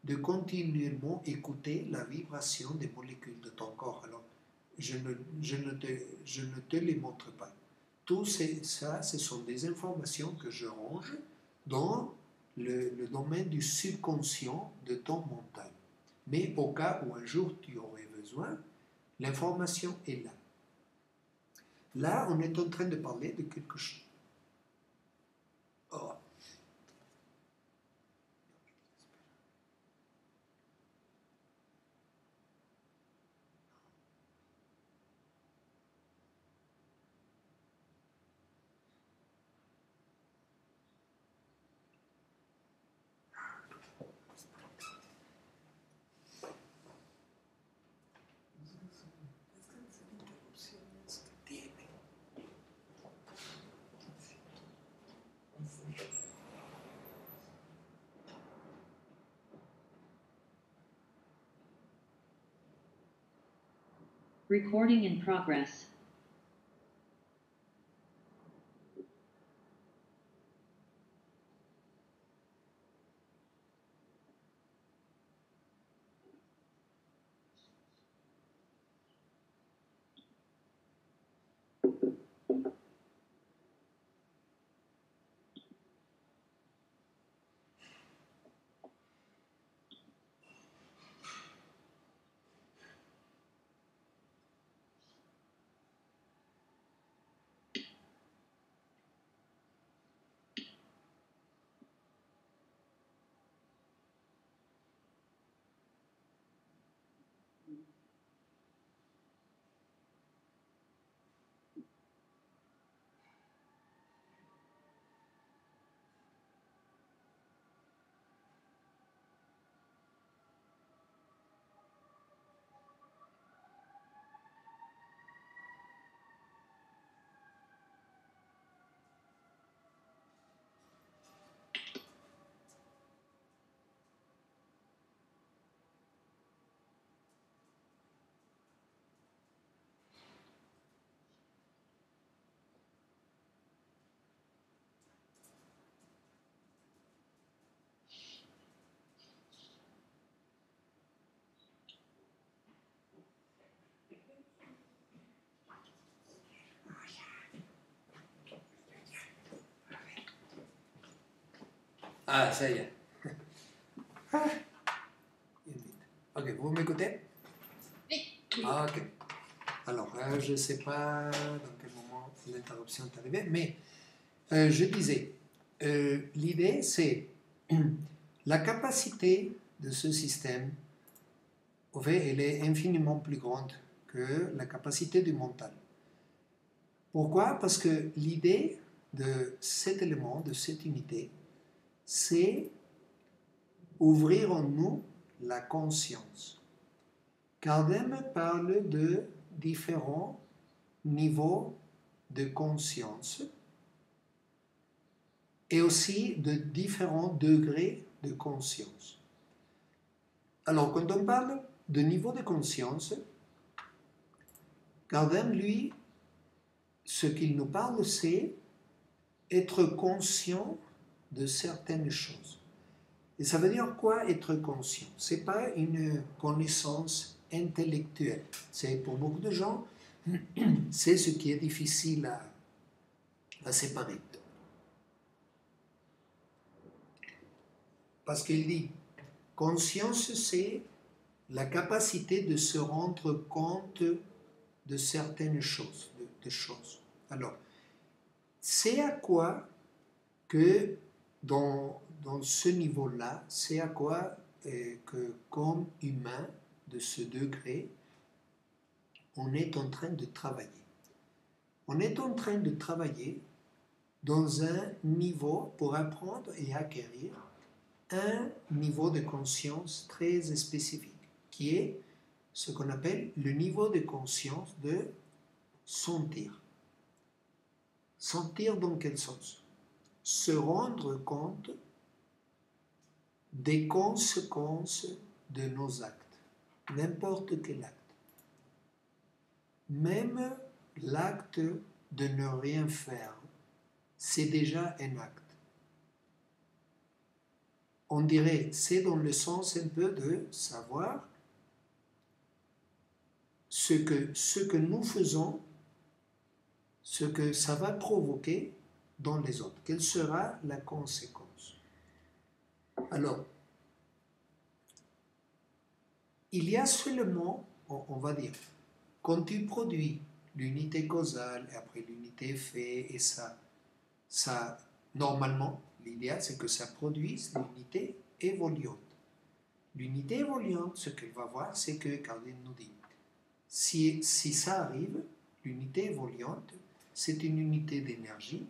de continuellement écouter la vibration des molécules de ton corps. Alors, je ne te les montre pas. Tout ça, ce sont des informations que je range dans le domaine du subconscient de ton mental. Mais au cas où un jour tu aurais besoin, l'information est là. Là, on est en train de parler de quelque chose. Oh. Recording in progress. Ah, ça y est. Ah, une minute. Ok, vous m'écoutez? Oui. Ah, ok. Alors, je ne sais pas dans quel moment l'interruption est arrivée, mais je disais, l'idée c'est la capacité de ce système, en fait, elle est infiniment plus grande que la capacité du mental. Pourquoi? Parce que l'idée de cet élément, de cette unité, c'est ouvrir en nous la conscience. Kardec parle de différents niveaux de conscience et aussi de différents degrés de conscience. Alors, quand on parle de niveau de conscience, Kardec, lui, ce qu'il nous parle, c'est être conscient de certaines choses. Et ça veut dire quoi être conscient? Ce n'est pas une connaissance intellectuelle. C'est pour beaucoup de gens, c'est ce qui est difficile à séparer. Parce qu'il dit, conscience, c'est la capacité de se rendre compte de certaines choses, de choses. Alors, c'est à quoi que dans ce niveau-là, c'est à quoi que comme humain de ce degré, on est en train de travailler. On est en train de travailler dans un niveau pour apprendre et acquérir un niveau de conscience très spécifique, qui est ce qu'on appelle le niveau de conscience de sentir. Sentir dans quel sens? Se rendre compte des conséquences de nos actes, n'importe quel acte. Même l'acte de ne rien faire, c'est déjà un acte. On dirait, c'est dans le sens un peu de savoir ce que nous faisons, ce que ça va provoquer dans les autres. Quelle sera la conséquence? Alors, il y a seulement, on va dire, quand tu produis l'unité causale et après l'unité effet, et ça normalement, l'idéal c'est que ça produise l'unité évoluante. L'unité évoluante, ce qu'elle va voir, c'est que Kardec nous dit, si ça arrive, l'unité évoluante, c'est une unité d'énergie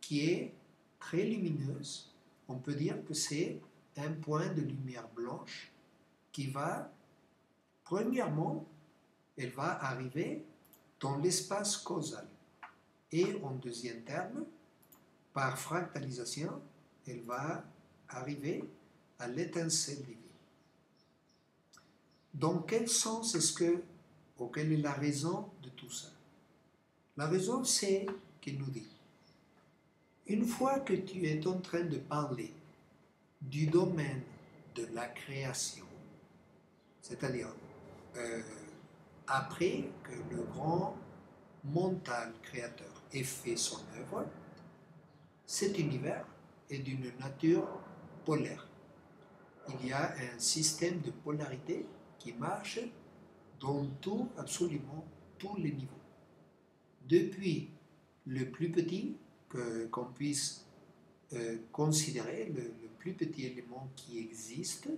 qui est très lumineuse. On peut dire que c'est un point de lumière blanche qui va, premièrement, elle va arriver dans l'espace causal. Et en deuxième terme, par fractalisation, elle va arriver à l'étincelle divine. Dans quel sens est-ce que, ou quelle est la raison de tout ça? La raison, c'est qu'il nous dit, une fois que tu es en train de parler du domaine de la création, c'est-à-dire après que le grand mental créateur ait fait son œuvre, cet univers est d'une nature polaire. Il y a un système de polarité qui marche dans tout, absolument tous les niveaux. Depuis le plus petit qu'on puisse considérer, le plus petit élément qui existe,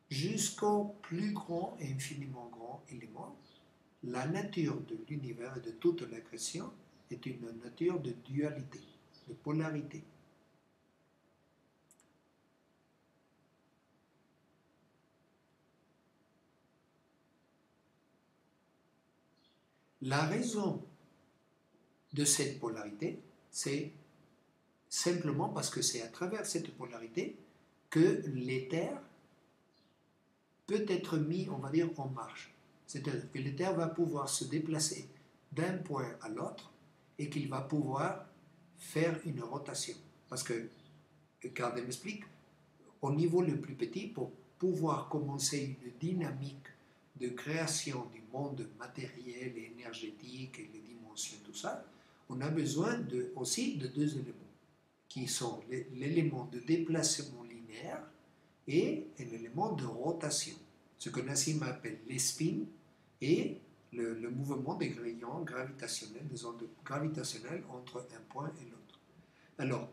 jusqu'au plus grand et infiniment grand élément, la nature de l'univers et de toute la création est une nature de dualité, de polarité. La raison de cette polarité, c'est simplement parce que c'est à travers cette polarité que l'éther peut être mis, on va dire, en marche. C'est-à-dire que l'éther va pouvoir se déplacer d'un point à l'autre et qu'il va pouvoir faire une rotation. Parce que, Kardec m'explique, au niveau le plus petit, pour pouvoir commencer une dynamique de création du monde matériel et énergétique et les dimensions, tout ça, on a besoin aussi de deux éléments, qui sont l'élément de déplacement linéaire et l'élément de rotation, ce que Nassim appelle les spins et le mouvement des rayons gravitationnels, des ondes gravitationnelles entre un point et l'autre. Alors,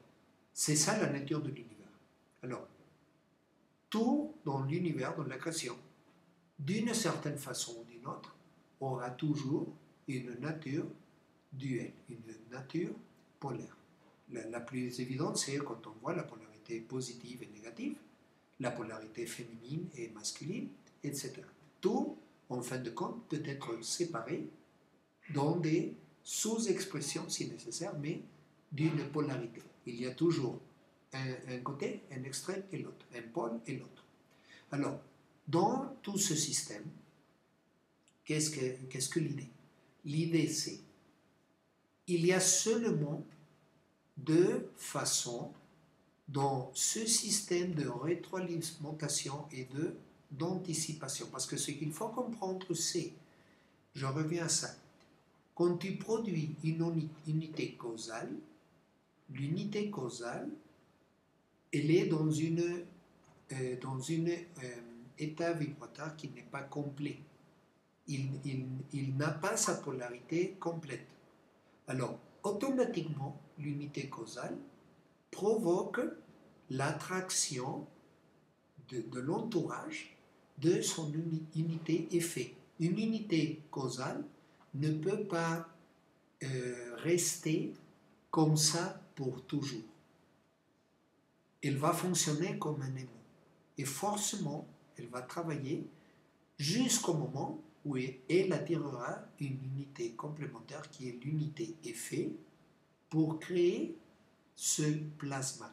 c'est ça la nature de l'univers. Alors, tout dans l'univers, dans la création, d'une certaine façon ou d'une autre, aura toujours une nature duelle, une nature polaire. La plus évidente, c'est quand on voit la polarité positive et négative, la polarité féminine et masculine, etc. Tout, en fin de compte, peut être séparé dans des sous-expressions si nécessaire, mais d'une polarité. Il y a toujours un côté, un extrême et l'autre, un pôle et l'autre. Alors, dans tout ce système, qu'est-ce que l'idée? L'idée, c'est il y a seulement deux façons dans ce système de rétroalimentation et d'anticipation. Parce que ce qu'il faut comprendre, c'est, je reviens à ça, quand tu produis une unité causale, l'unité causale, elle est dans une état vibratoire qui n'est pas complet. Il n'a pas sa polarité complète. Alors, automatiquement, l'unité causale provoque l'attraction de l'entourage de son unité effet. Une unité causale ne peut pas rester comme ça pour toujours. Elle va fonctionner comme un aimant. Et forcément, elle va travailler jusqu'au moment où elle attirera une unité complémentaire qui est l'unité effet pour créer ce plasma.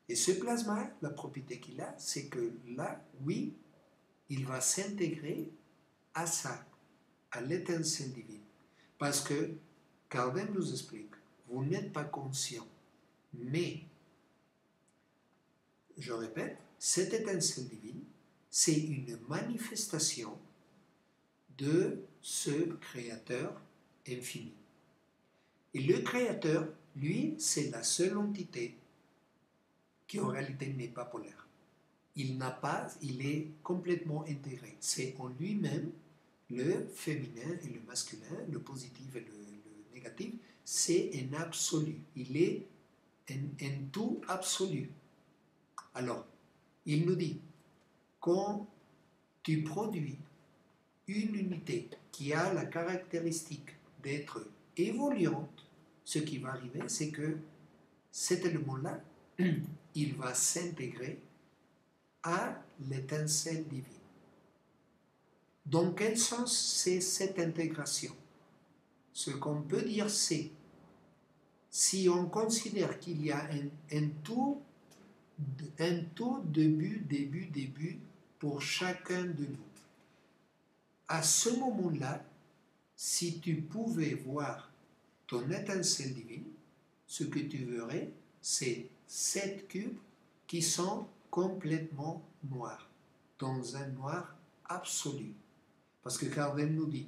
Et ce plasma, la propriété qu'il a, c'est que là, oui, il va s'intégrer à ça, à l'étincelle divine. Parce que Kardec nous explique, vous n'êtes pas conscient, mais, je répète, cette étincelle divine, c'est une manifestation de ce créateur infini. Et le créateur, lui, c'est la seule entité qui en réalité n'est pas polaire. Il est complètement intégré. C'est en lui-même le féminin et le masculin, le positif et le négatif, c'est un absolu. Il est un tout absolu. Alors, il nous dit, quand tu produis une unité qui a la caractéristique d'être évoluante, ce qui va arriver, c'est que cet élément-là, il va s'intégrer à l'étincelle divine. Dans quel sens c'est cette intégration? Ce qu'on peut dire, c'est, si on considère qu'il y a un tout début pour chacun de nous, à ce moment-là, si tu pouvais voir ton étincelle divine, ce que tu verrais, c'est 7 cubes qui sont complètement noirs, dans un noir absolu. Parce que Kardec nous dit,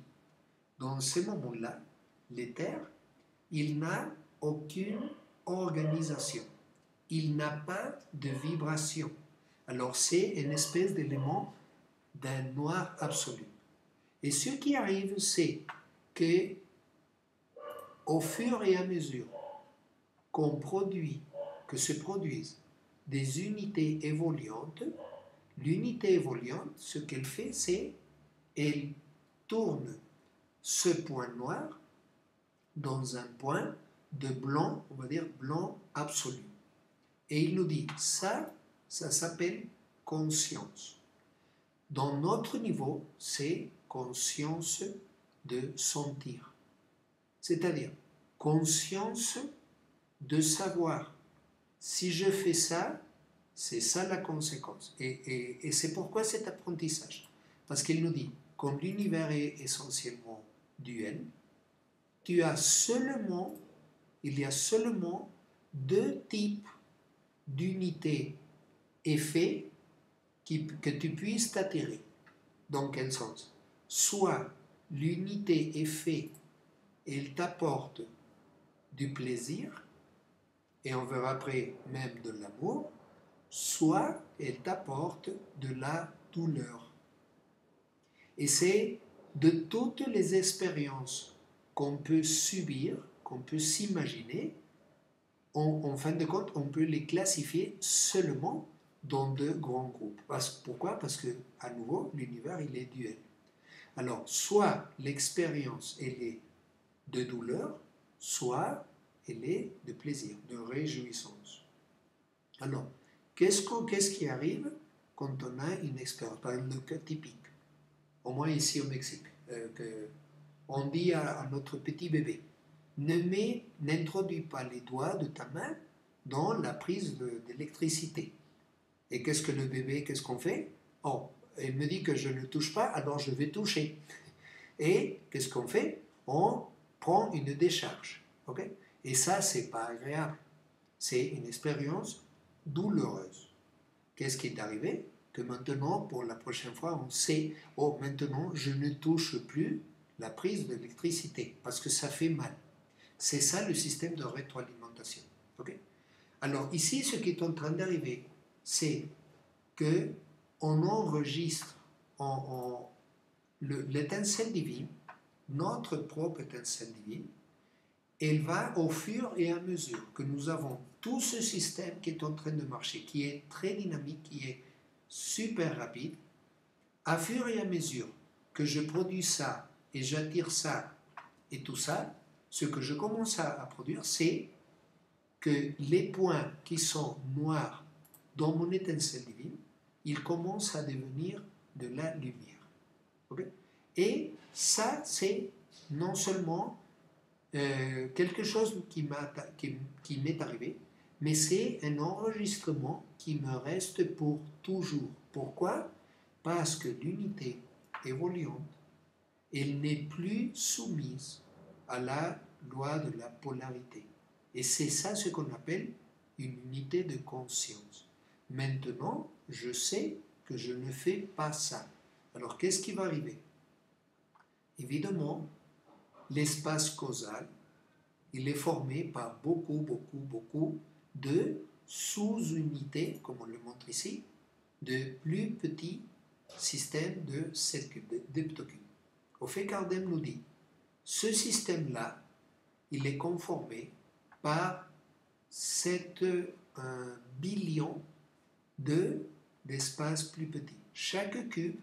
dans ces moments-là, l'éther, il n'a aucune organisation, il n'a pas de vibration. Alors c'est une espèce d'élément d'un noir absolu. Et ce qui arrive, c'est que au fur et à mesure que se produisent des unités évoluantes, l'unité évoluante, ce qu'elle fait, c'est elle tourne ce point noir dans un point de blanc, on va dire blanc absolu. Et il nous dit, ça s'appelle conscience. Dans notre niveau, c'est conscience de sentir. C'est-à-dire conscience de savoir, si je fais ça, c'est ça la conséquence. Et c'est pourquoi cet apprentissage. Parce qu'il nous dit, comme l'univers est essentiellement duel, il y a seulement deux types d'unités effets que tu puisses t'attirer. Dans quel sens? Soit l'unité effet, elle t'apporte du plaisir, et on verra après même de l'amour, soit elle t'apporte de la douleur. Et c'est de toutes les expériences qu'on peut subir, qu'on peut s'imaginer, en fin de compte, on peut les classifier seulement dans deux grands groupes. Pourquoi? Parce que, à nouveau, l'univers, il est duel. Alors, soit l'expérience, elle est de douleur, soit elle est de plaisir, de réjouissance. Alors, qu'est-ce qui arrive quand on a une expérience? Par exemple, le cas typique, au moins ici au Mexique, on dit à notre petit bébé, n'introduis pas les doigts de ta main dans la prise d'électricité. Et qu'est-ce que le bébé, qu'est-ce qu'on fait? Oh, il me dit que je ne touche pas, alors je vais toucher. Et qu'est-ce qu'on fait? On prend une décharge. Okay? Et ça, c'est pas agréable. C'est une expérience douloureuse. Qu'est-ce qui est arrivé? Que maintenant, pour la prochaine fois, on sait, oh, maintenant, je ne touche plus la prise d'électricité parce que ça fait mal. C'est ça le système de rétroalimentation. Okay? Alors ici, ce qui est en train d'arriver, c'est qu'on enregistre l'étincelle divine, notre propre étincelle divine, elle va au fur et à mesure que nous avons tout ce système qui est en train de marcher, qui est très dynamique, qui est super rapide, à fur et à mesure que je produis ça et j'attire ça et tout ça, ce que je commence à produire, c'est que les points qui sont noirs dans mon étincelle divine, ils commencent à devenir de la lumière. Okay? Et ça, c'est non seulement quelque chose qui m'est arrivé, mais c'est un enregistrement qui me reste pour toujours. Pourquoi? Parce que l'unité évoluante, elle n'est plus soumise à la loi de la polarité. Et c'est ça ce qu'on appelle une unité de conscience. Maintenant, je sais que je ne fais pas ça. Alors, qu'est-ce qui va arriver? Évidemment, l'espace causal, il est formé par beaucoup de sous-unités, comme on le montre ici, de plus petits systèmes de 7 cubes, d'heptocubes. Au fait, Kardec nous dit, ce système-là, il est conformé par 7 billions d'espaces plus petits. Chaque cube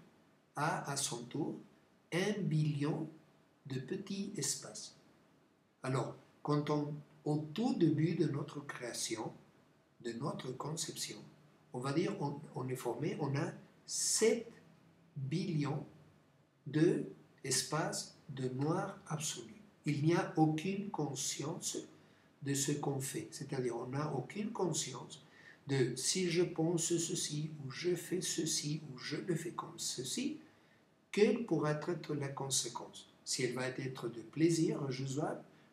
a à son tour 1 billion de petits espaces. Alors, quand au tout début de notre création, de notre conception, on va dire on est formé, on a 7 billions d'espaces de noir absolu. Il n'y a aucune conscience de ce qu'on fait. C'est-à-dire, on n'a aucune conscience de si je pense ceci, ou je fais ceci, ou je le fais comme ceci, quelle pourra être la conséquence? Si elle va être de plaisir,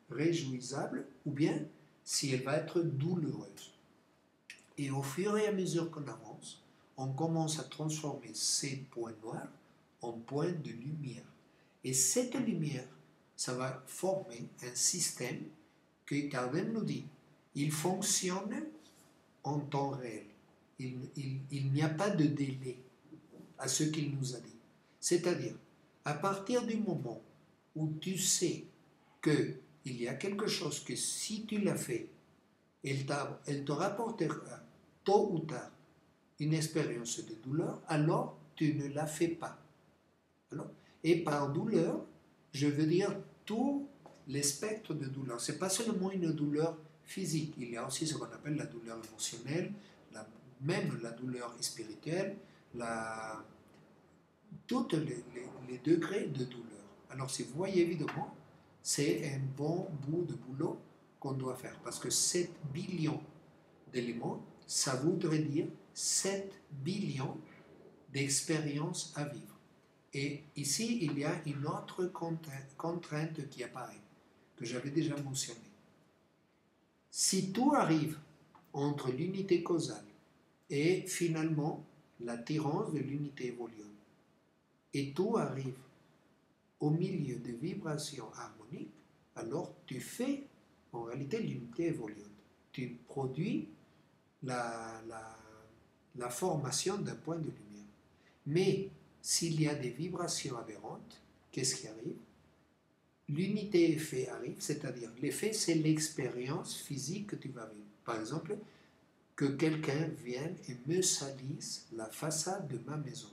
réjouissable, ou bien si elle va être douloureuse. Et au fur et à mesure qu'on avance, on commence à transformer ces points noirs en points de lumière. Et cette lumière, ça va former un système que Kardec nous dit, il fonctionne en temps réel. Il n'y a pas de délai à ce qu'il nous a dit. C'est-à-dire, à partir du moment où tu sais qu'il y a quelque chose que si tu l'as fait, elle te rapportera tôt ou tard une expérience de douleur, alors tu ne la fais pas. Alors, et par douleur, je veux dire tout les spectres de douleur. Ce n'est pas seulement une douleur physique, il y a aussi ce qu'on appelle la douleur émotionnelle, même la douleur spirituelle, tous les degrés de douleur. Alors si vous voyez évidemment, c'est un bon bout de boulot qu'on doit faire, parce que 7 billions d'éléments, ça voudrait dire 7 billions d'expériences à vivre. Et ici, il y a une autre contrainte qui apparaît, que j'avais déjà mentionnée. Si tout arrive entre l'unité causale et finalement l'attirance de l'unité évoluante, et tout arrive au milieu de vibrations harmoniques, alors tu fais en réalité l'unité évoluante. tu produis la formation d'un point de lumière. Mais s'il y a des vibrations aberrantes, qu'est-ce qui arrive? L'unité effet arrive, c'est-à-dire l'effet, c'est l'expérience physique que tu vas vivre. Par exemple, que quelqu'un vienne et me salisse la façade de ma maison.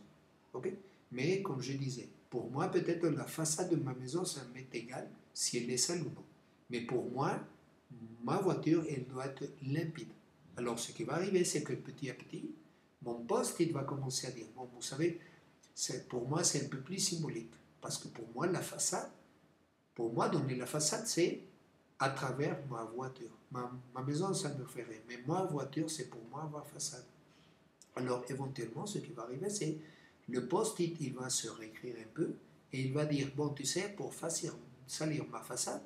Okay? Mais comme je disais, pour moi, peut-être la façade de ma maison, ça m'est égal si elle est sale ou non. Mais pour moi, ma voiture, elle doit être limpide. Alors, ce qui va arriver, c'est que petit à petit, mon post-it va commencer à dire, bon, vous savez, pour moi, c'est un peu plus symbolique. Parce que pour moi, la façade, pour moi, donner la façade, c'est à travers ma voiture. Ma maison, ça me fait rien. Mais ma voiture, c'est pour moi ma façade. Alors, éventuellement, ce qui va arriver, c'est le post-it, il va se réécrire un peu et il va dire, bon, tu sais, pour salir ma façade,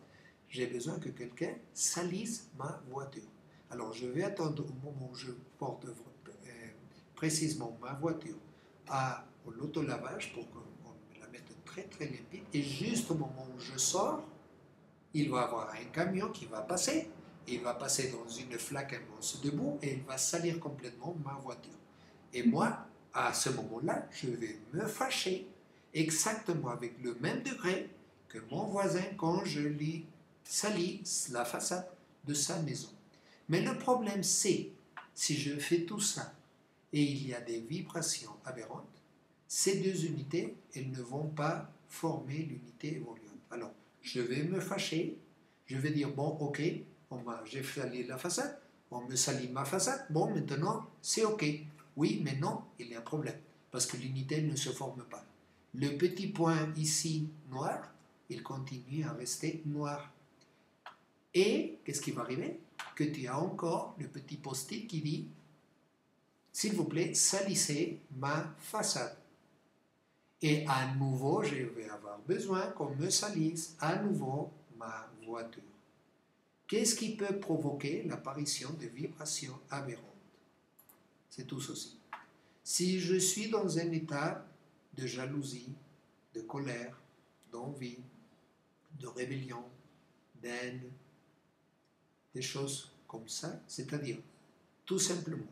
j'ai besoin que quelqu'un salisse ma voiture. Alors, je vais attendre au moment où je porte précisément ma voiture à l'autolavage pour qu'on la mette très très limpide. Et juste au moment où je sors, il va y avoir un camion qui va passer. Il va passer dans une flaque immense de boue et il va salir complètement ma voiture. Et moi, à ce moment-là, je vais me fâcher exactement avec le même degré que mon voisin quand je lui salis la façade de sa maison. Mais le problème, c'est, si je fais tout ça et il y a des vibrations aberrantes, ces deux unités, elles ne vont pas former l'unité évoluante. Alors, je vais me fâcher, je vais dire, bon, ok, j'ai sali la façade, on me salit ma façade, bon, maintenant, c'est ok. Oui, mais non, il y a un problème, parce que l'unité ne se forme pas. Le petit point ici, noir, il continue à rester noir. Et, qu'est-ce qui va arriver? Que tu as encore le petit post-it qui dit, s'il vous plaît, salissez ma façade. Et à nouveau, je vais avoir besoin qu'on me salisse à nouveau ma voiture. Qu'est-ce qui peut provoquer l'apparition de vibrations aberrantes? C'est tout ceci. Si je suis dans un état de jalousie, de colère, d'envie, de rébellion, d'haine, des choses comme ça, c'est-à-dire, tout simplement,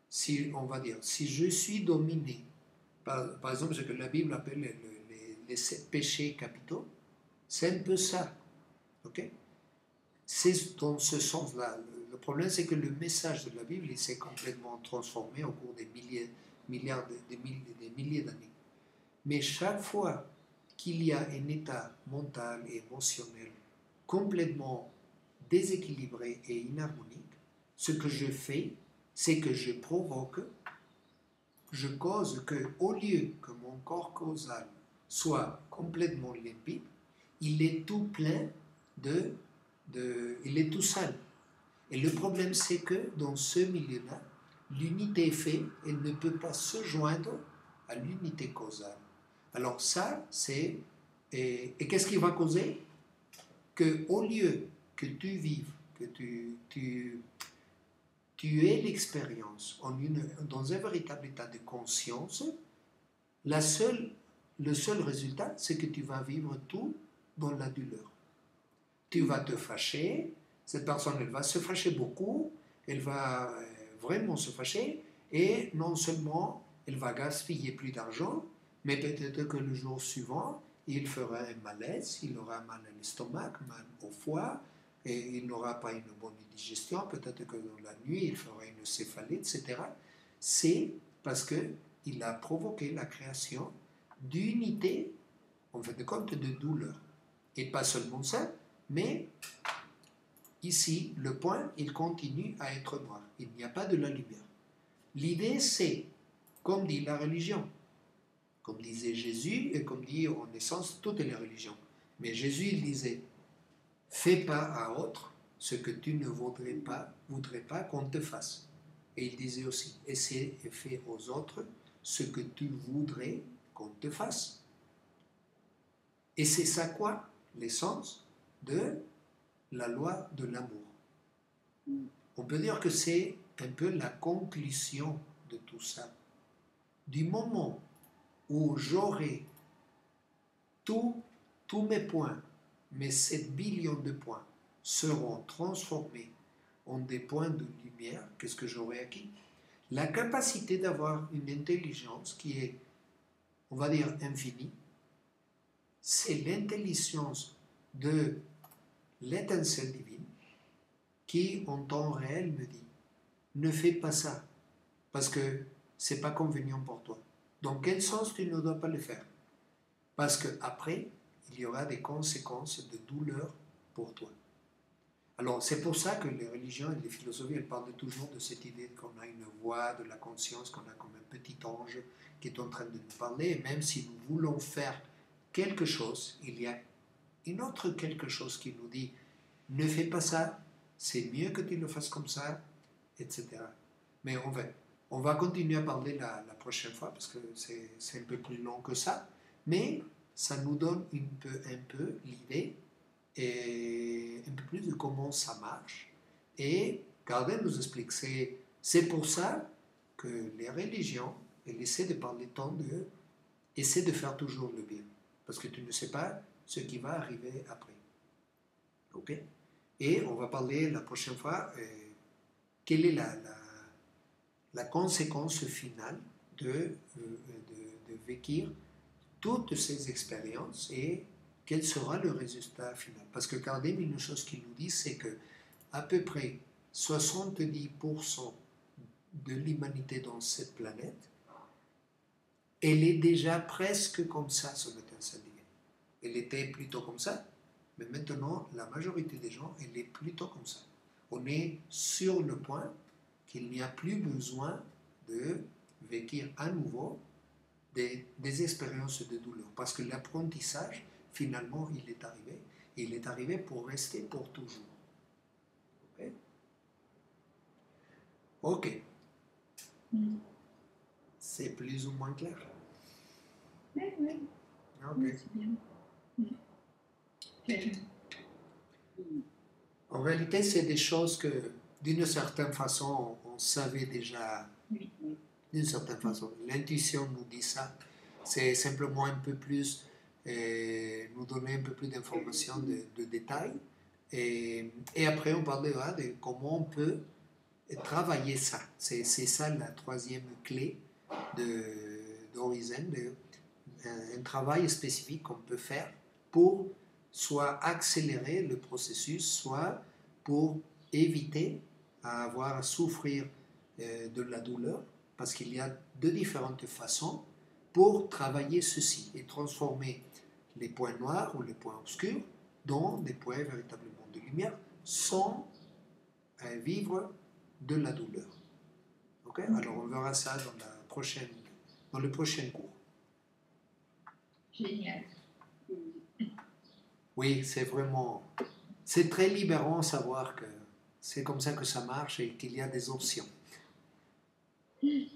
si on va dire, si je suis dominé par exemple, ce que la Bible appelle les 7 péchés capitaux, c'est un peu ça. Okay? C'est dans ce sens-là. Le problème, c'est que le message de la Bible, il s'est complètement transformé au cours des des milliers d'années. Mais chaque fois qu'il y a un état mental et émotionnel complètement déséquilibré et inharmonique, ce que je fais, c'est que je cause que, au lieu que mon corps causal soit complètement limpide, il est tout plein il est tout sale. Et le problème, c'est que dans ce milieu-là, l'unité fait, elle ne peut pas se joindre à l'unité causale. Alors ça, c'est... Et qu'est-ce qui va causer? Que au lieu que tu vives, que tu aies l'expérience dans un véritable état de conscience, le seul résultat, c'est que tu vas vivre tout dans la douleur. Tu vas te fâcher, cette personne, elle va se fâcher beaucoup, elle va vraiment se fâcher, et non seulement elle va gaspiller plus d'argent, mais peut-être que le jour suivant, il fera un malaise, il aura mal à l'estomac, mal au foie, et il n'aura pas une bonne digestion, peut-être que dans la nuit, il fera une céphalite, etc. C'est parce qu'il a provoqué la création d'unité, en fait de compte, de douleur. Et pas seulement ça, mais ici, le point, il continue à être noir. Il n'y a pas de la lumière. L'idée, c'est, comme dit la religion, comme disait Jésus, et comme dit en essence toutes les religions. Mais Jésus, il disait, fais pas à autre ce que tu ne voudrais pas qu'on te fasse. Et il disait aussi, essaie et fais aux autres ce que tu voudrais qu'on te fasse. Et c'est ça quoi? L'essence de la loi de l'amour. On peut dire que c'est un peu la conclusion de tout ça. Du moment où j'aurai tous mes points, mes 7 billions de points, seront transformés ont des points de lumière, qu'est-ce que j'aurai acquis? La capacité d'avoir une intelligence qui est, on va dire, infinie, c'est l'intelligence de l'étincelle divine qui, en temps réel, me dit, ne fais pas ça, parce que c'est pas convenient pour toi. Dans quel sens tu ne dois pas le faire? Parce qu'après, il y aura des conséquences de douleur pour toi. Alors, c'est pour ça que les religions et les philosophies, elles parlent toujours de cette idée qu'on a une voix de la conscience, qu'on a comme un petit ange qui est en train de nous parler, et même si nous voulons faire quelque chose, il y a une autre quelque chose qui nous dit, ne fais pas ça, c'est mieux que tu le fasses comme ça, etc. Mais on va continuer à parler la prochaine fois, parce que c'est un peu plus long que ça, mais ça nous donne un peu l'idée et un peu plus de comment ça marche. Et Kardec nous explique, c'est pour ça que les religions, elles essaient de parler tant de, essaient de faire toujours le bien, parce que tu ne sais pas ce qui va arriver après. Ok? Et on va parler la prochaine fois, quelle est la conséquence finale de vécu toutes ces expériences et quel sera le résultat final. Parce que Kardec, une chose qu'il nous dit, c'est que à peu près 70% de l'humanité dans cette planète, elle est déjà presque comme ça sur l'étincelle divine. Elle était plutôt comme ça, mais maintenant, la majorité des gens, elle est plutôt comme ça. On est sur le point qu'il n'y a plus besoin de vécu à nouveau des expériences de douleur. Parce que l'apprentissage, finalement, il est arrivé. Il est arrivé pour rester pour toujours. Ok? Ok. C'est plus ou moins clair. Oui, oui. Ok. Oui, c'est bien. En réalité, c'est des choses que, d'une certaine façon, on savait déjà. Oui. D'une certaine façon. L'intuition nous dit ça. C'est simplement un peu plus, nous donner un peu plus d'informations, de détails. Et après, on parlera de comment on peut travailler ça. C'est ça la troisième clé d'Orizen, un travail spécifique qu'on peut faire pour soit accélérer le processus, soit pour éviter à avoir à souffrir de la douleur, parce qu'il y a de différentes façons pour travailler ceci et transformer les points noirs ou les points obscurs dans des points véritablement de lumière sans vivre de la douleur. Ok? Alors on verra ça dans le prochain cours. Génial. Oui, c'est très libérant de savoir que c'est comme ça que ça marche et qu'il y a des options. Oui.